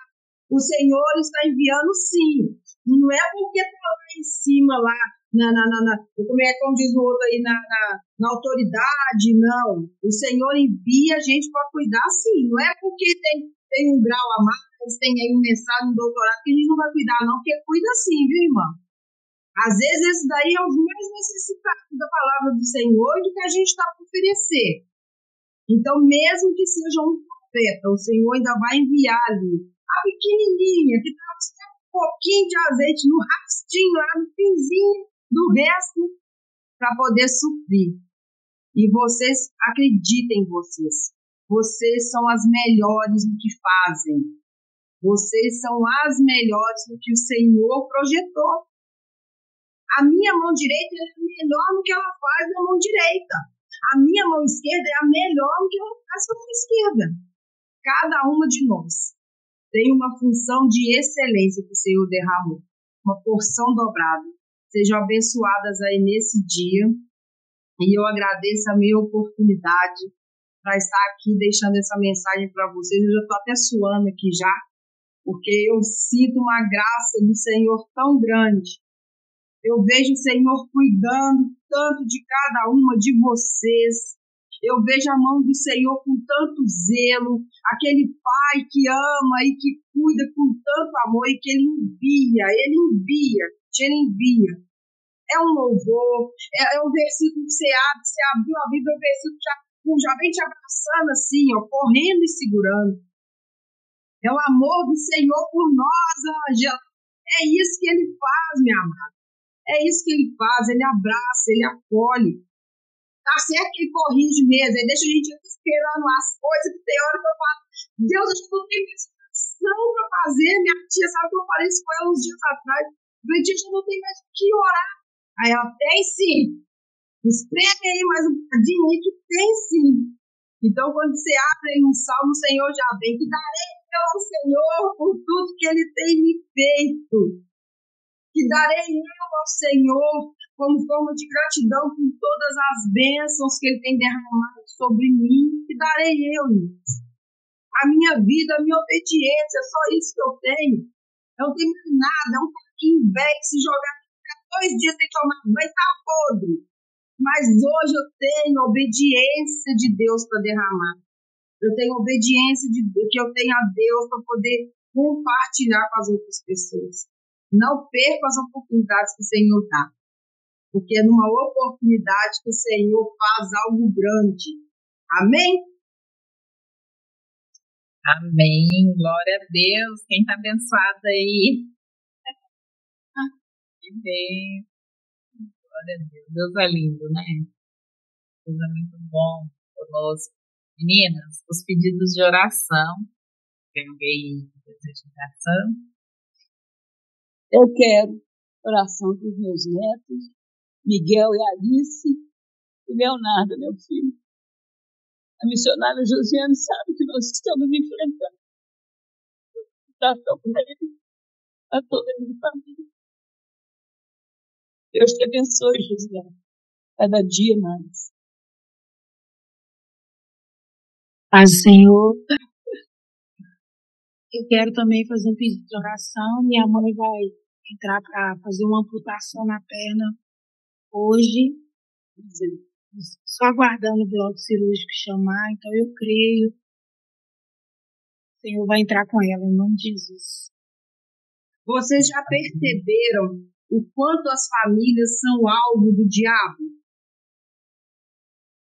[SPEAKER 2] O Senhor está enviando sim. Não é porque está lá em cima, lá, como diz o outro aí, na autoridade, não. O Senhor envia a gente para cuidar sim. Não é porque tem um grau a mais, tem aí um mestrado, um doutorado, que a gente não vai cuidar, não, porque cuida sim, viu, irmão? Às vezes esse daí é os mais necessitados da palavra do Senhor e do que a gente está para oferecer. Então, mesmo que seja um profeta, o Senhor ainda vai enviar ali a pequenininha, que está um pouquinho de azeite no rastinho, lá no finzinho do resto, para poder suprir. E vocês, acreditem em vocês. Vocês são as melhores no que fazem. Vocês são as melhores no que o Senhor projetou. A minha mão direita é melhor no que ela faz na mão direita. A minha mão esquerda é a melhor no que ela faz com a mão esquerda. Cada uma de nós tem uma função de excelência que o Senhor derramou. Uma porção dobrada. Sejam abençoadas aí nesse dia. E eu agradeço a minha oportunidade para estar aqui deixando essa mensagem para vocês. Eu já estou até suando aqui já, porque eu sinto uma graça do Senhor tão grande. Eu vejo o Senhor cuidando tanto de cada uma de vocês. Eu vejo a mão do Senhor com tanto zelo. Aquele Pai que ama e que cuida com tanto amor e que Ele envia. É um louvor. É um versículo que você abre, você abriu a Bíblia, o versículo já já vem te abraçando assim, ó, correndo e segurando. É o amor do Senhor por nós, Ângela. É isso que Ele faz, minha amada. É isso que Ele faz. Ele abraça, Ele acolhe. Tá certo que Ele corrige mesmo. Ele deixa a gente esperando as coisas, que tem hora que eu falo, Deus, eu não tenho inspiração para fazer. Minha tia, sabe que eu falei isso com ela uns dias atrás. Eu falei, tia, eu não tenho mais o que orar. Aí ela, tem sim. Espreme aí mais um bocadinho aí que tem sim. Então, quando você abre aí um salmo, o Senhor já vem. Que darei ao Senhor por tudo que Ele tem me feito. Que darei eu ao Senhor como forma de gratidão por todas as bênçãos que Ele tem derramado sobre mim. Que darei eu, irmãos. A minha vida, a minha obediência, é só isso que eu tenho. Eu não tenho nada, é um pouquinho velho que se jogar 2 dias tem que tomar banho, tá podre. Mas hoje eu tenho obediência de Deus para derramar. Eu tenho obediência que eu tenho a Deus para poder compartilhar com as outras pessoas. Não perca as oportunidades que o Senhor dá. Porque é numa oportunidade que o Senhor faz algo grande. Amém?
[SPEAKER 1] Amém. Glória a Deus. Quem está abençoado aí? Que bem. Glória a Deus. Deus é lindo, né? Deus é muito bom conosco. Meninas, os pedidos de oração. Tem alguém que deseja oração?
[SPEAKER 3] Eu quero oração dos meus netos, Miguel e Alice, e Leonardo, meu filho. A missionária Josiane sabe que nós estamos enfrentando a toda a minha família. Deus te abençoe, Josiane, cada dia mais.
[SPEAKER 4] Paz, Senhor. Eu quero também fazer um pedido de oração. Minha mãe vai entrar para fazer uma amputação na perna hoje. Só aguardando o bloco cirúrgico chamar. Então eu creio que o Senhor vai entrar com ela, em nome de Jesus.
[SPEAKER 2] Vocês já perceberam o quanto as famílias são alvo do diabo?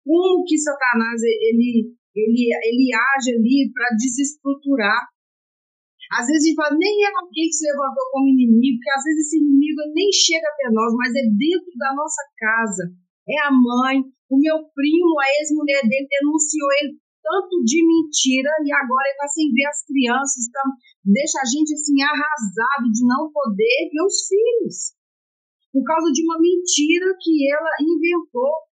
[SPEAKER 2] Como que Satanás ele age ali para desestruturar? Às vezes a gente fala, nem é alguém que se levantou como inimigo, porque às vezes esse inimigo nem chega até nós, mas é dentro da nossa casa. É a mãe, o meu primo, a ex-mulher dele denunciou ele tanto de mentira e agora ele está sem ver as crianças, então deixa a gente assim arrasado de não poder ver os filhos. Por causa de uma mentira que ela inventou.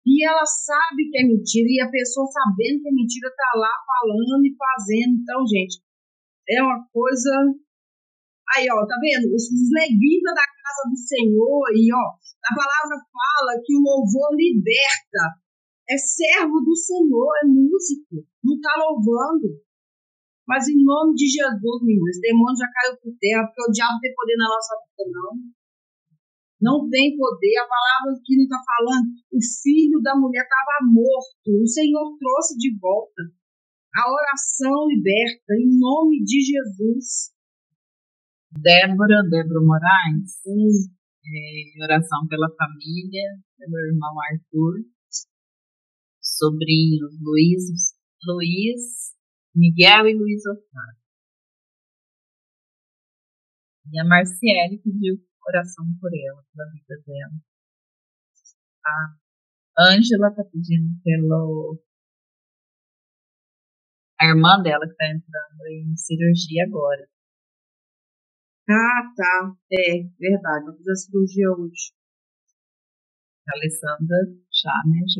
[SPEAKER 2] E ela sabe que é mentira, e a pessoa sabendo que é mentira está lá falando e fazendo. Então, gente, é uma coisa... Aí, ó, tá vendo? Os levitas da casa do Senhor, e ó, a palavra fala que o louvor liberta. É servo do Senhor, é músico, não tá louvando. Mas em nome de Jesus, meninas, esse demônio já caiu por terra, porque o diabo não tem poder na nossa vida, não. Não tem poder. A palavra que não está falando, o filho da mulher estava morto. O Senhor trouxe de volta. A oração liberta, em nome de Jesus.
[SPEAKER 1] Débora Moraes, oração pela família, pelo irmão Arthur, sobrinhos Luiz, Miguel e Luiz Otávio. E a Marciele pediu oração por ela, pela vida dela. A Ângela está pedindo a irmã dela que está entrando em cirurgia agora.
[SPEAKER 2] Ah, tá. É, verdade. Vou fazer a cirurgia hoje.
[SPEAKER 1] A Alessandra já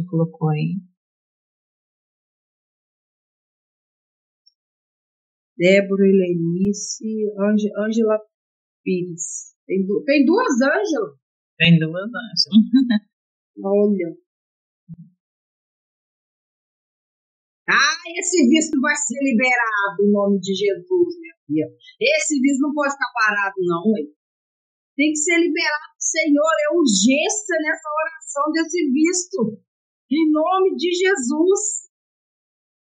[SPEAKER 1] colocou aí.
[SPEAKER 2] Débora e Lenice, Ângela Pires. Tem duas Ângelas?
[SPEAKER 1] Tem duas Ângelas.
[SPEAKER 2] Olha. Esse visto vai ser liberado em nome de Jesus, minha filha. Esse visto não pode ficar parado, não. Tem que ser liberado, Senhor. É urgência nessa oração desse visto. Em nome de Jesus.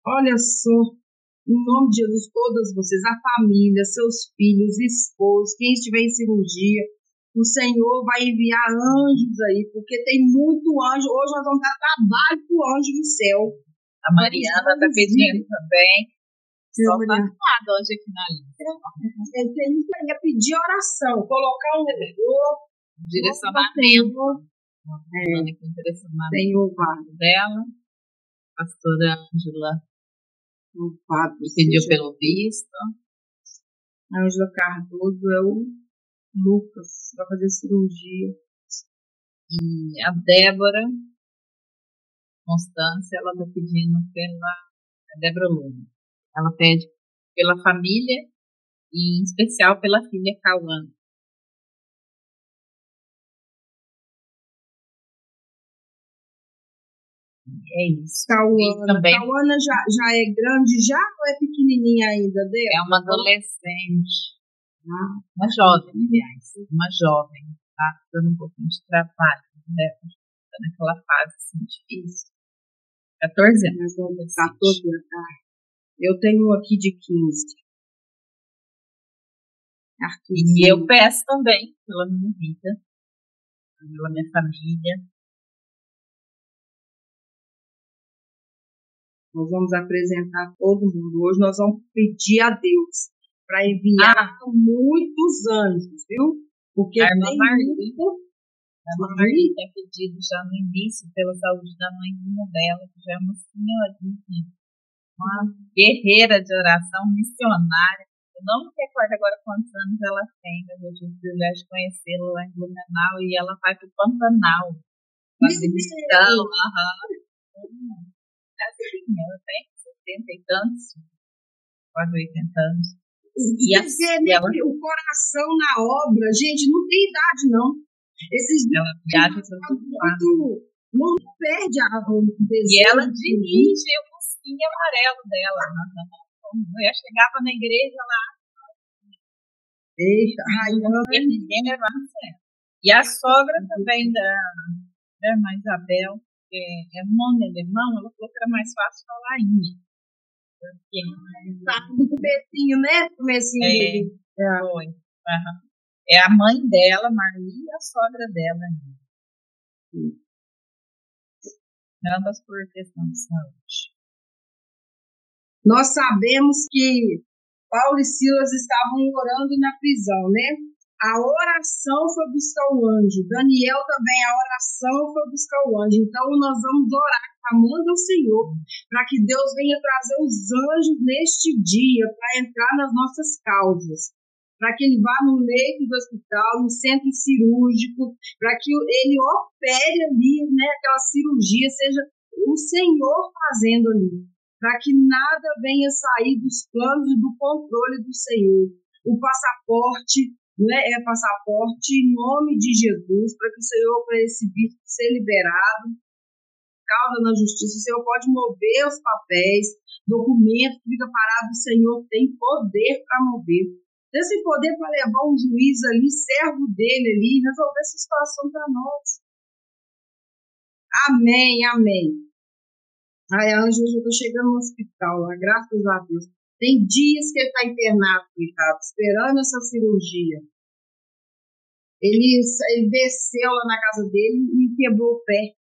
[SPEAKER 2] Olha só. Em nome de Jesus, todas vocês, a família, seus filhos, esposos, quem estiver em cirurgia, o Senhor vai enviar anjos aí, porque tem muito anjo. Hoje nós vamos dar trabalho para o anjo do céu.
[SPEAKER 1] A Mariana está pedindo também. Só tá animada hoje aqui na lista.
[SPEAKER 2] Eu ia pedir oração, colocar um louvor,
[SPEAKER 1] direcionamento. Direcionamento dela. Pastora Ângela pediu pelo visto.
[SPEAKER 2] A Ângela Cardoso é o Lucas, vai fazer cirurgia.
[SPEAKER 1] E a Débora Constância, ela está pedindo pela Débora Luna. Ela pede pela família e, em especial, pela filha Cauã. É isso.
[SPEAKER 2] Cauana já é grande já ou é pequenininha ainda?
[SPEAKER 1] É uma adolescente. Uma jovem, aliás. Uma jovem. Tá dando um pouquinho de trabalho. Né? Tá naquela fase assim, difícil. 14 anos.
[SPEAKER 2] 14 anos. Eu tenho aqui de 15.
[SPEAKER 1] E eu peço também pela minha vida, pela minha família.
[SPEAKER 2] Nós vamos apresentar todo mundo. Hoje nós vamos pedir a Deus para enviar muitos anjos, viu? Porque
[SPEAKER 1] a irmã Marli tem pedido já no início pela saúde da mãezinha dela, que já é uma senhorinha, uma guerreira de oração, missionária. Eu não me recordo agora quantos anos ela tem, mas eu tive o privilégio de conhecê-la lá em Blumenau e ela vai para o Pantanal. Ela tem 70 e tantos, quase 80 anos.
[SPEAKER 2] E ela... o coração na obra, gente, não tem idade, não. Esses
[SPEAKER 1] ela viaja muito,
[SPEAKER 2] não perde o desejo.
[SPEAKER 1] E ela dirige o busquinho amarelo dela. Eu chegava na igreja lá.
[SPEAKER 2] Eita,
[SPEAKER 1] ninguém levava a sério. E a sogra também da irmã Isabel, que é nome alemão, ela falou que era mais fácil falar Inha. Porque
[SPEAKER 2] tá no comecinho, né? Comecinho.
[SPEAKER 1] Foi. É a mãe dela, Marli, e a sogra dela. Ambas por questão de saúde.
[SPEAKER 2] Nós sabemos que Paulo e Silas estavam orando na prisão, né? A oração foi buscar o anjo. Daniel também, a oração foi buscar o anjo. Então, nós vamos orar, clamando ao Senhor, para que Deus venha trazer os anjos neste dia, para entrar nas nossas causas. Para que ele vá no leito do hospital, no centro cirúrgico, para que ele opere ali, né? Aquela cirurgia, seja o Senhor fazendo ali. Para que nada venha sair dos planos e do controle do Senhor. O passaporte, né, é passaporte em nome de Jesus, para que o Senhor, para esse visto ser liberado, causa na justiça, o Senhor pode mover os papéis, documento que fica parado, o Senhor tem poder para mover. Tem esse poder para levar um juiz ali, servo dele ali, resolver essa situação para nós. Amém, amém. Ai, a Ângela já está chegando no hospital, lá, graças a Deus. Tem dias que ele está internado, coitado, esperando essa cirurgia. Ele desceu lá na casa dele e quebrou o pé.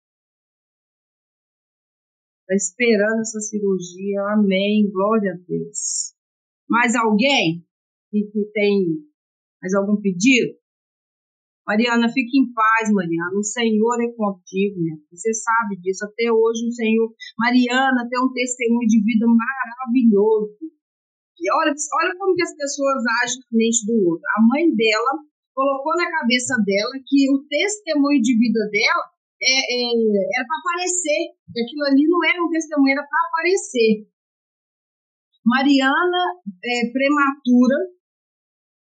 [SPEAKER 2] Está esperando essa cirurgia. Amém, glória a Deus. Mais alguém que tem mais algum pedido? Mariana, fique em paz, Mariana. O Senhor é contigo, né? Você sabe disso. Até hoje o Senhor... Mariana tem um testemunho de vida maravilhoso. E olha como que as pessoas agem na mente do outro. A mãe dela colocou na cabeça dela que o testemunho de vida dela era para aparecer. Aquilo ali não era um testemunho, era para aparecer. Mariana, prematura,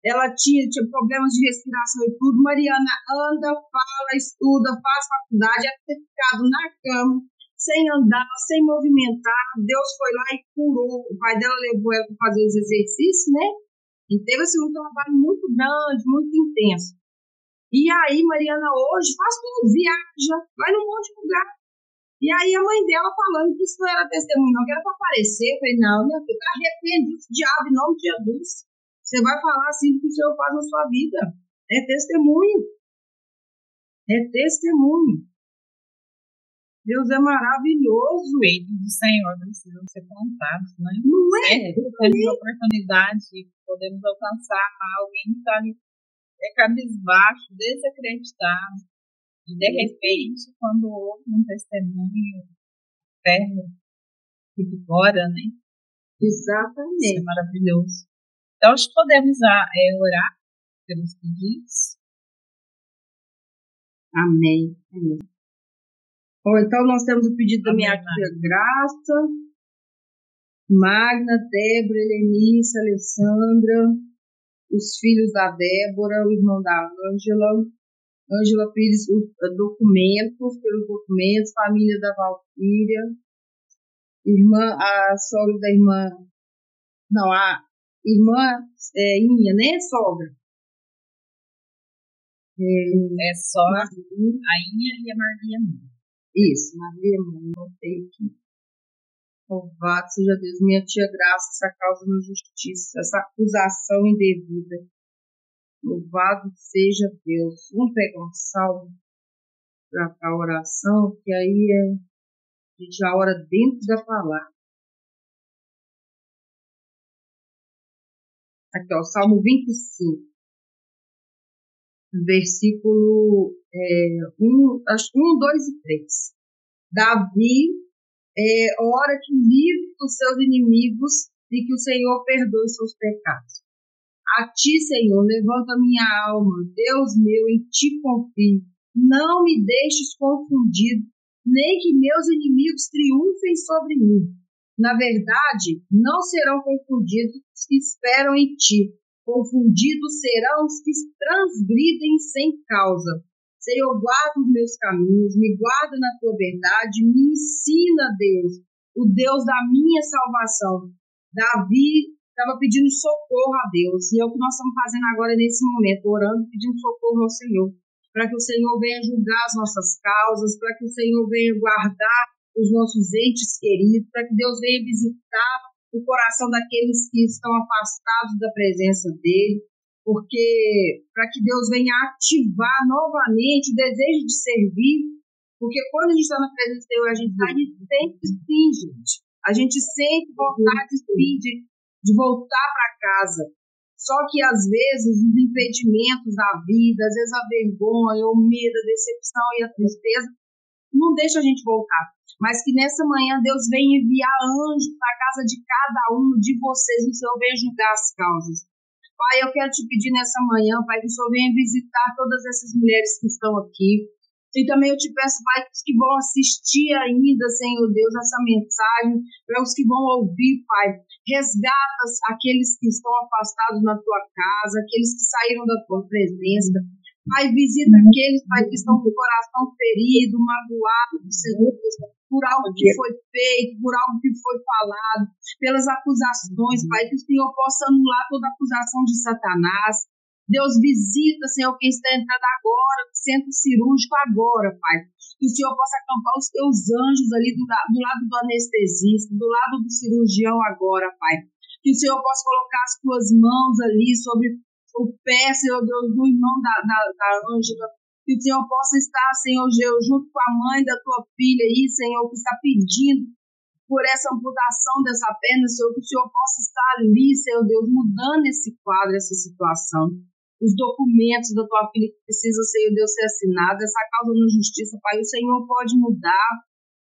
[SPEAKER 2] ela tinha problemas de respiração e tudo. Mariana anda, fala, estuda, faz faculdade, ela ter ficado na cama, sem andar, sem movimentar. Deus foi lá e curou. O pai dela levou ela para fazer os exercícios, né? E teve assim, um trabalho muito grande, muito intenso. E aí, Mariana hoje faz tudo, viaja, vai num monte de lugar. E aí a mãe dela falando que isso não era testemunho, não, que era para aparecer. Eu falei, não, minha filha, arrepende do diabo em nome de Jesus. Você vai falar assim do que o Senhor faz na sua vida. É testemunho. É testemunho. Deus é maravilhoso.
[SPEAKER 1] Os feitos do Senhor precisam ser contados, né?
[SPEAKER 2] Não é?
[SPEAKER 1] Sempre temos a oportunidade de podemos alcançar alguém que está ali cabisbaixo, desacreditado. E de repente, quando houve um testemunho, fé de fora, né? Isso é
[SPEAKER 2] Exatamente.
[SPEAKER 1] maravilhoso. Então, acho que podemos orar pelos pedidos.
[SPEAKER 2] Amém. Amém. Bom, então nós temos o pedido da minha
[SPEAKER 1] Amém,
[SPEAKER 2] tia Graça, Magna, Débora, Helenice, Alessandra, os filhos da Débora, o irmão da Ângela. Ângela Pires, os documentos, pelos documentos, família da Valquíria, a sogra da irmã, não, a irmã Inha, né, sogra?
[SPEAKER 1] É só a Inha e a Maria.
[SPEAKER 2] Isso, Maria, notei aqui. Louvado seja Deus, minha tia Graça, essa causa na justiça, essa acusação indevida. Louvado seja Deus. Vamos pegar um salmo para a oração, que aí a gente já ora dentro da palavra. Aqui, ó, Salmo 25, versículo 1, 2 e 3. Davi ora que livre dos seus inimigos e que o Senhor perdoe seus pecados. A ti, Senhor, levanta minha alma, Deus meu, em ti confio. Não me deixes confundido, nem que meus inimigos triunfem sobre mim. Na verdade, não serão confundidos os que esperam em ti. Confundidos serão os que transgridem sem causa. Senhor, guarda os meus caminhos, me guarda na tua verdade, me ensina, Deus, o Deus da minha salvação. Davi estava pedindo socorro a Deus, e é o que nós estamos fazendo agora nesse momento, orando, pedindo socorro ao Senhor, para que o Senhor venha julgar as nossas causas, para que o Senhor venha guardar os nossos entes queridos, para que Deus venha visitar o coração daqueles que estão afastados da presença dEle, porque para que Deus venha ativar novamente o desejo de servir, porque quando a gente está na presença de Deus, a gente sente sim, gente. A gente sente vontade sim de voltar para casa. Só que às vezes os impedimentos da vida, às vezes a vergonha, o medo, a decepção e a tristeza não deixa a gente voltar. Mas que nessa manhã Deus venha enviar anjos para a casa de cada um de vocês, e o Senhor venha julgar as causas. Pai, eu quero te pedir nessa manhã, Pai, que o Senhor venha visitar todas essas mulheres que estão aqui. E também eu te peço, Pai, que os que vão assistir ainda, Senhor Deus, essa mensagem, para os que vão ouvir, Pai, resgata aqueles que estão afastados na tua casa, aqueles que saíram da tua presença. Pai, visita aqueles, Pai, que estão com o coração ferido, magoado, Senhor Deus, por algo que foi feito, por algo que foi falado, pelas acusações, Pai, que o Senhor possa anular toda acusação de Satanás. Deus, visita, Senhor, quem está entrando agora, no centro cirúrgico agora, Pai. Que o Senhor possa acampar os teus anjos ali do lado do anestesista, do lado do cirurgião agora, Pai. Que o Senhor possa colocar as tuas mãos ali sobre o pé, Senhor Deus, do irmão da Ângela. Que o Senhor possa estar, Senhor Deus, junto com a mãe da tua filha aí, Senhor, que está pedindo por essa amputação dessa perna, Senhor, que o Senhor possa estar ali, Senhor Deus, mudando esse quadro, essa situação. Os documentos da tua filha que precisam, Senhor Deus, ser assinados, essa causa na justiça, Pai, o Senhor pode mudar.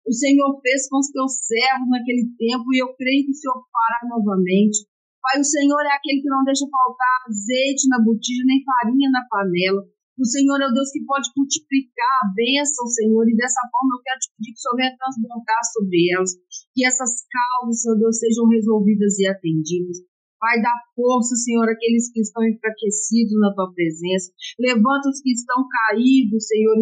[SPEAKER 2] O Senhor fez com os teus servos naquele tempo e eu creio que o Senhor fará novamente. Pai, o Senhor é aquele que não deixa faltar azeite na botija, nem farinha na panela. O Senhor é o Deus que pode multiplicar a bênção, Senhor, e dessa forma eu quero te pedir que o Senhor venha transbordar sobre elas, que essas causas, Senhor Deus, sejam resolvidas e atendidas. Pai, dá força, Senhor, àqueles que estão enfraquecidos na tua presença. Levanta os que estão caídos, Senhor,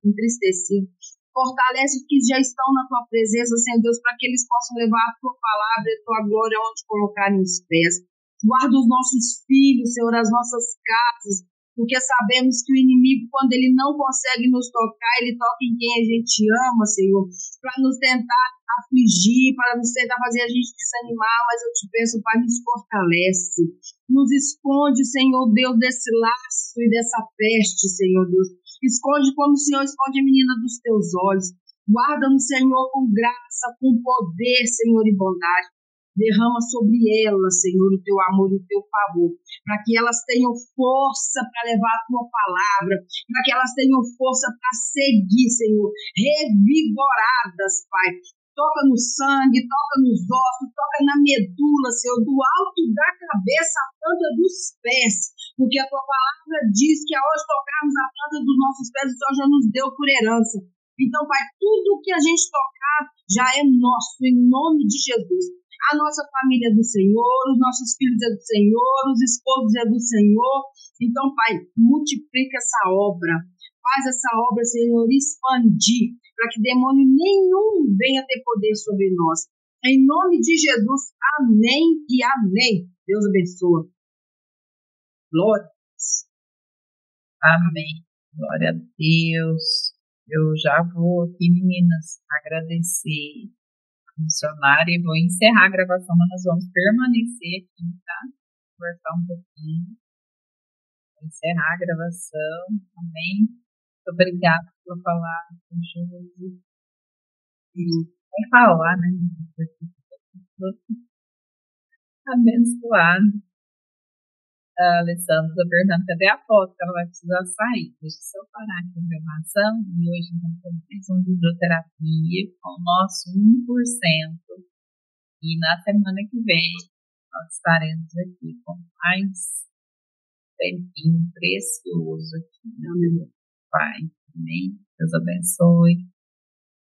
[SPEAKER 2] entristecidos. Fortalece os que já estão na tua presença, Senhor Deus, para que eles possam levar a tua palavra e a tua glória onde colocarem os pés. Guarda os nossos filhos, Senhor, as nossas casas, porque sabemos que o inimigo, quando ele não consegue nos tocar, ele toca em quem a gente ama, Senhor, para nos tentar afligir, para nos tentar fazer a gente desanimar, mas eu te peço, Pai, nos fortalece. Nos esconde, Senhor Deus, desse laço e dessa peste, Senhor Deus. Esconde como o Senhor esconde a menina dos teus olhos. Guarda-nos, Senhor, com graça, com poder, Senhor, e bondade. Derrama sobre elas, Senhor, o teu amor e o teu favor, para que elas tenham força para levar a tua palavra, para que elas tenham força para seguir, Senhor, revigoradas, Pai. Toca no sangue, toca nos ossos, toca na medula, Senhor, do alto da cabeça à planta dos pés, porque a tua palavra diz que aonde tocarmos a planta dos nossos pés, o Senhor já nos deu por herança. Então, Pai, tudo que a gente tocar já é nosso, em nome de Jesus. A nossa família é do Senhor, os nossos filhos é do Senhor, os esposos é do Senhor. Então, Pai, multiplica essa obra. Faz essa obra, Senhor, expandir, para que demônio nenhum venha ter poder sobre nós. Em nome de Jesus, amém e amém. Deus abençoe. Glória.
[SPEAKER 1] Amém. Glória a Deus. Eu já vou aqui, meninas, agradecer a missionária e vou encerrar a gravação, mas nós vamos permanecer aqui, tá? Conversar um pouquinho. Vou encerrar a gravação. Amém. Muito obrigada por falar com o Josi. Vai falar, né? Abençoado. A Alessandra está perguntando cadê a foto, que ela vai precisar sair. Deixa eu só parar aqui a gravação. E hoje nós temos mais um Videoterapia com o nosso 1%. E na semana que vem nós estaremos aqui com mais tempinho precioso aqui, meu Pai. Amém. Deus abençoe.